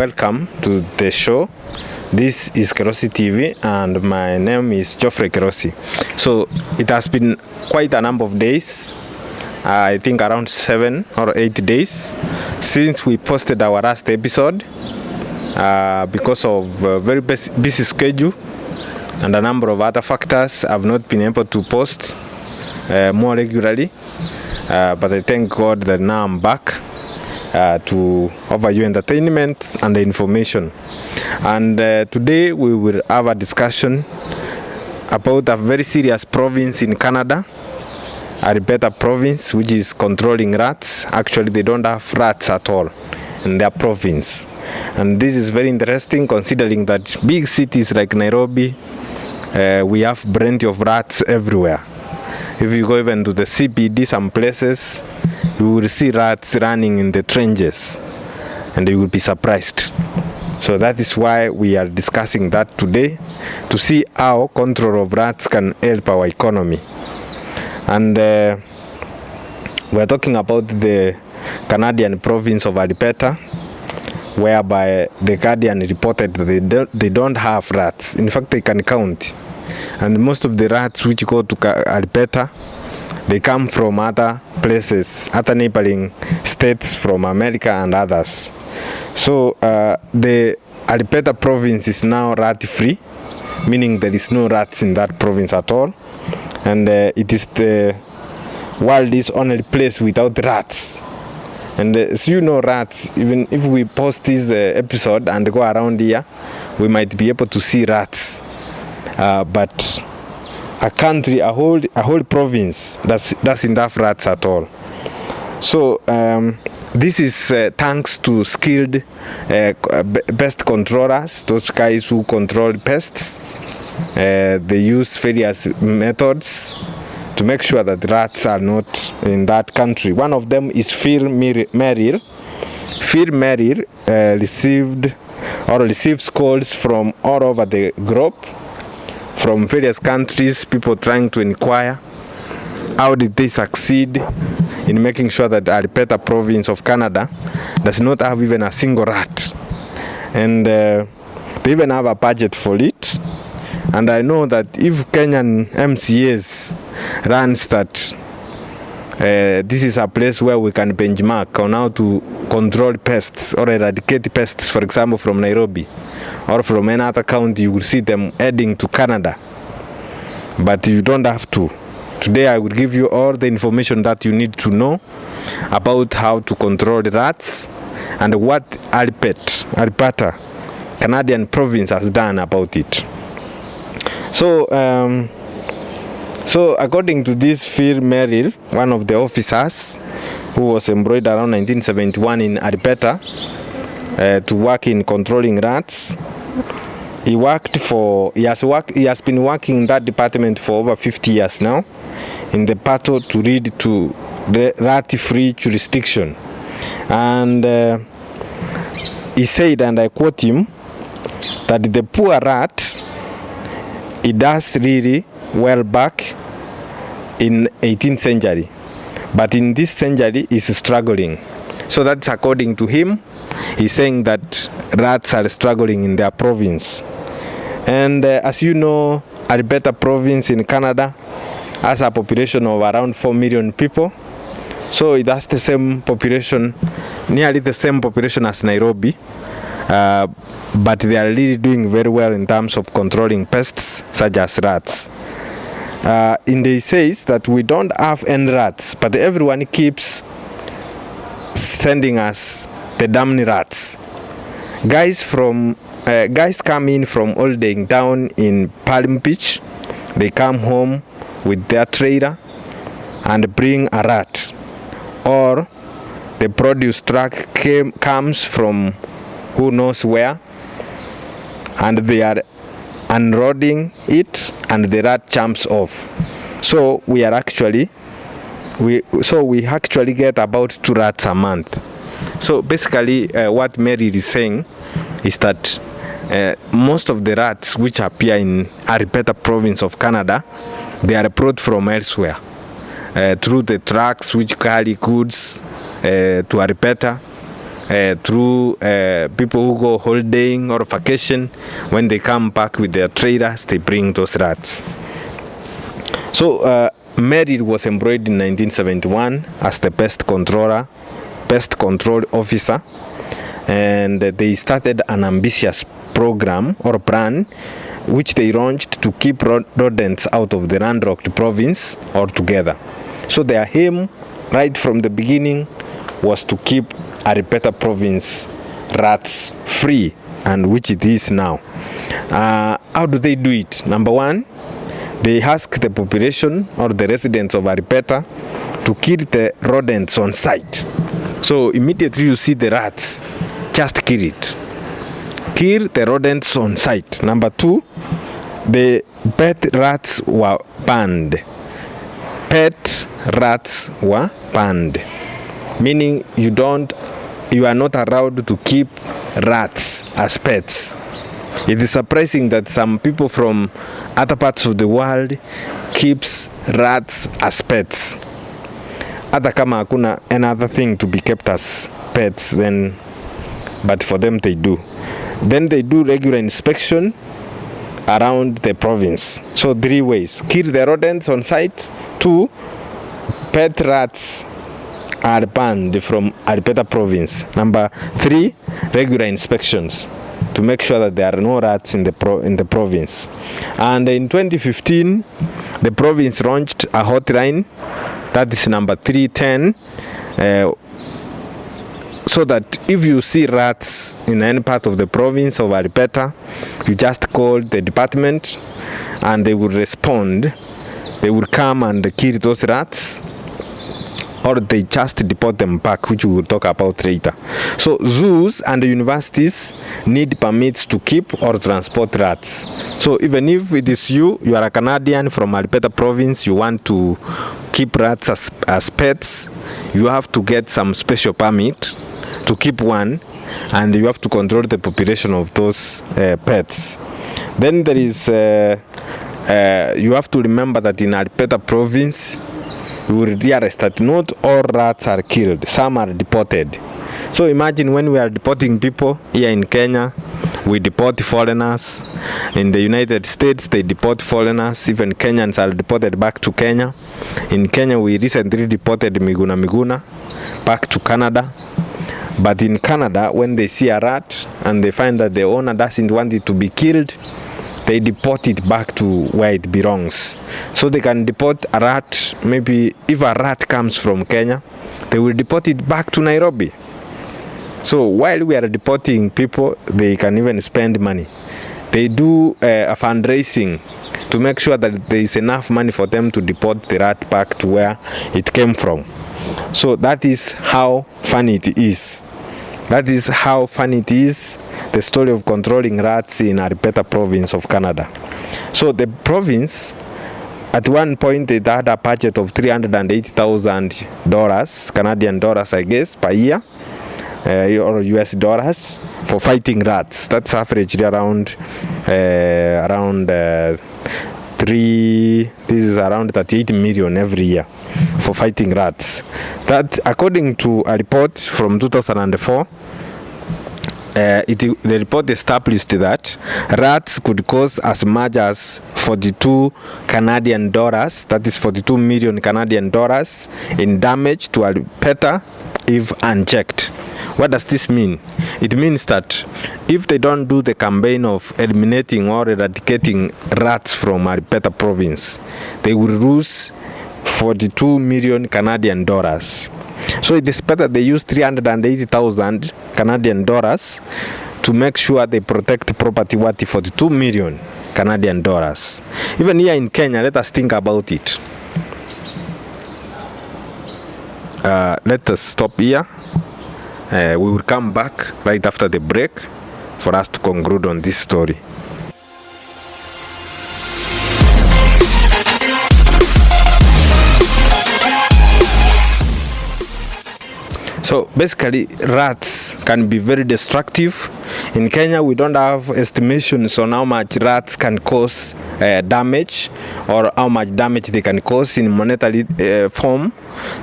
welcome to the show. This is Kerosi TV and my name is Geoffrey Kerosi. So it has been quite a number of days, I think around 7 or 8 days since we posted our last episode because of a very busy schedule and a number of other factors. I've not been able to post more regularly, but I thank God that now I'm back to offer you entertainment and information. And today we will have a discussion about a very serious province in Canada, Alberta Province, which is controlling rats. Actually, they don't have rats at all in their province. And this is very interesting considering that big cities like Nairobi, we have plenty of rats everywhere. If you go even to the CBD, some places, you will see rats running in the trenches and you will be surprised. So that is why we are discussing that today, to see how control of rats can help our economy. And we are talking about the Canadian province of Alberta, whereby the Guardian reported that they don't have rats. In fact, they can count. And most of the rats which go to Alberta, they come from other places, other neighboring states from America and others. So the Alberta province is now rat-free, meaning there is no rats in that province at all. And it is the world's only place without rats. And as you know, rats, even if we post this episode and go around here, we might be able to see rats. But a country, a whole province, doesn't have rats at all. So this is thanks to skilled pest controllers, those guys who control pests. They use various methods to make sure that rats are not in that country. One of them is Phil Merrill. Phil Merrill receives calls from all over the globe, from various countries, people trying to inquire how did they succeed in making sure that Alberta province of Canada does not have even a single rat. And they even have a budget for it. And I know that if Kenyan MCAs runs that this is a place where we can benchmark on how to control pests or eradicate pests, for example, from Nairobi or from any other county, you will see them heading to Canada. But you don't have to. Today I will give you all the information that you need to know about how to control the rats and what Alberta, Canadian province, has done about it. So according to this Phil Merrill, one of the officers who was employed around 1971 in Alberta to work in controlling rats, he has been working in that department for over 50 years now in the battle to lead to the rat-free jurisdiction. And he said, and I quote him, that the poor rat, it does really well back in 18th century, but in this century is struggling. So that's according to him. He's saying that rats are struggling in their province. And as you know, Alberta province in Canada has a population of around 4 million people. So it has the same population, nearly the same population as Nairobi. But they are really doing very well in terms of controlling pests such as rats. And he says that we don't have any rats, but everyone keeps sending us the damn rats. Guys come in from holding down in Palm Beach. They come home with their trailer and bring a rat. Or the produce truck comes from who knows where, and they are unloading it, and the rat jumps off. So we actually get about 2 rats a month. So basically, what Mary is saying is that most of the rats which appear in Alberta province of Canada, they are brought from elsewhere through the trucks which carry goods to Alberta. through people who go holidaying or vacation. When they come back with their trailers, they bring those rats. So Mary was employed in 1971 as the pest control officer, and they started an ambitious program or plan which they launched to keep rodents out of the landlocked province altogether. So their aim right from the beginning was to keep Alberta Province rats free, and which it is now. How do they do it? Number one, they ask the population or the residents of Alberta to kill the rodents on sight. So immediately you see the rats, just kill it. Kill the rodents on sight. Number two, the pet rats were banned. Pet rats were banned, meaning you are not allowed to keep rats as pets. It is surprising that some people from other parts of the world keeps rats as pets. Hata kama hakuna another thing to be kept as pets, then, but for them they do. Then they do regular inspection around the province. So 3 ways: kill the rodents on sight. 2, pet rats are banned from Alberta Province. Number 3, regular inspections to make sure that there are no rats in the province. And in 2015, the province launched a hotline, that is number 310, so that if you see rats in any part of the province of Alberta, you just call the department and they will respond. They will come and kill those rats, or they just deport them back, which we will talk about later. So zoos and universities need permits to keep or transport rats. So even if it is you are a Canadian from Alberta Province, you want to keep rats as pets, you have to get some special permit to keep one, and you have to control the population of those pets. Then there is you have to remember that in Alberta Province, you will realize that not all rats are killed, some are deported. So imagine when we are deporting people here in Kenya, we deport foreigners. In the United States, they deport foreigners. Even Kenyans are deported back to Kenya. In Kenya, we recently deported Miguna back to Canada. But in Canada, when they see a rat and they find that the owner doesn't want it to be killed, they deport it back to where it belongs. So they can deport a rat. Maybe if a rat comes from Kenya, they will deport it back to Nairobi. So while we are deporting people, they can even spend money. They do a fundraising to make sure that there is enough money for them to deport the rat back to where it came from. So that is how funny it is. That is how funny it is, the story of controlling rats in Alberta Province of Canada. So the province, at one point, it had a budget of $380,000, Canadian dollars, I guess, per year, or US dollars, for fighting rats. That's averagely around this is around 38 million every year for fighting rats. That, according to a report from 2004, the report established that rats could cause as much as 42 Canadian dollars, that is 42 million Canadian dollars, in damage to Alberta if unchecked. What does this mean? It means that if they don't do the campaign of eliminating or eradicating rats from Alberta Province, they will lose 42 million Canadian dollars. So it is better they use 380,000 Canadian dollars to make sure they protect property worth 42 million Canadian dollars. Even here in Kenya, let us think about it. Let us stop here. We will come back right after the break for us to conclude on this story. So basically, rats can be very destructive. In Kenya, we don't have estimations on how much rats can cause damage, or how much damage they can cause in monetary form.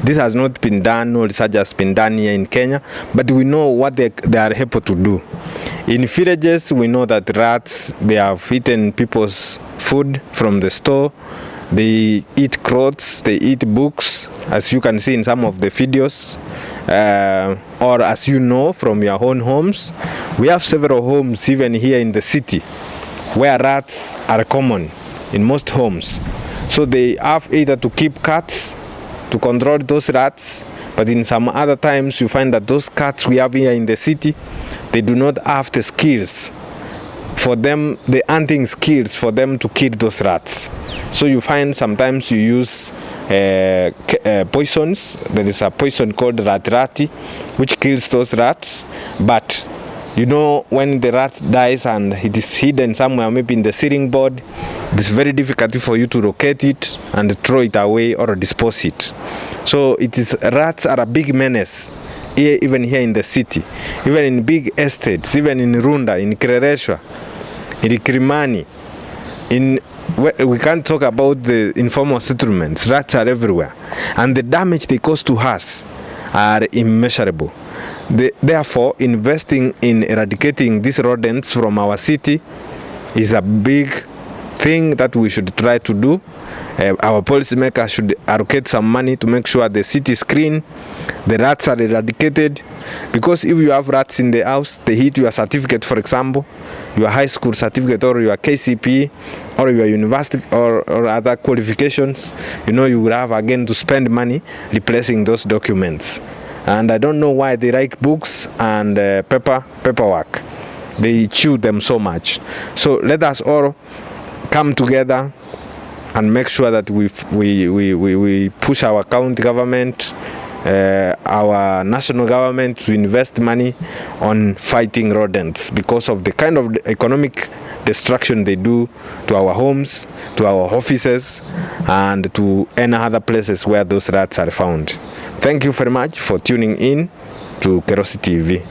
This has not been done, no research has been done here in Kenya, but we know what they are able to do. In villages, we know that rats, they have eaten people's food from the store. They eat clothes, they eat books, as you can see in some of the videos, or as you know from your own homes. We have several homes even here in the city where rats are common in most homes. So they have either to keep cats to control those rats, but in some other times you find that those cats we have here in the city, they do not have the skills for them, the hunting skills for them to kill those rats. So you find sometimes you use poisons. There is a poison called rat-rati, which kills those rats. But you know, when the rat dies and it is hidden somewhere, maybe in the ceiling board, it is very difficult for you to locate it and throw it away or dispose it. So rats are a big menace, even here in the city, even in big estates, even in Runda, in Krereshwa, in Kirimani. We can't talk about the informal settlements. Rats are everywhere, and the damage they cause to us are immeasurable. Therefore, investing in eradicating these rodents from our city is a big thing that we should try to do. Our policymakers should allocate some money to make sure the city is clean, the rats are eradicated. Because if you have rats in the house, they hit your certificate, for example, your high school certificate or your KCPE or your university or other qualifications, you know, you will have again to spend money replacing those documents. And I don't know why they like books and paperwork. They chew them so much. So let us all come together and make sure that we push our county government, our national government to invest money on fighting rodents because of the kind of economic destruction they do to our homes, to our offices, and to any other places where those rats are found. Thank you very much for tuning in to Kerosi TV.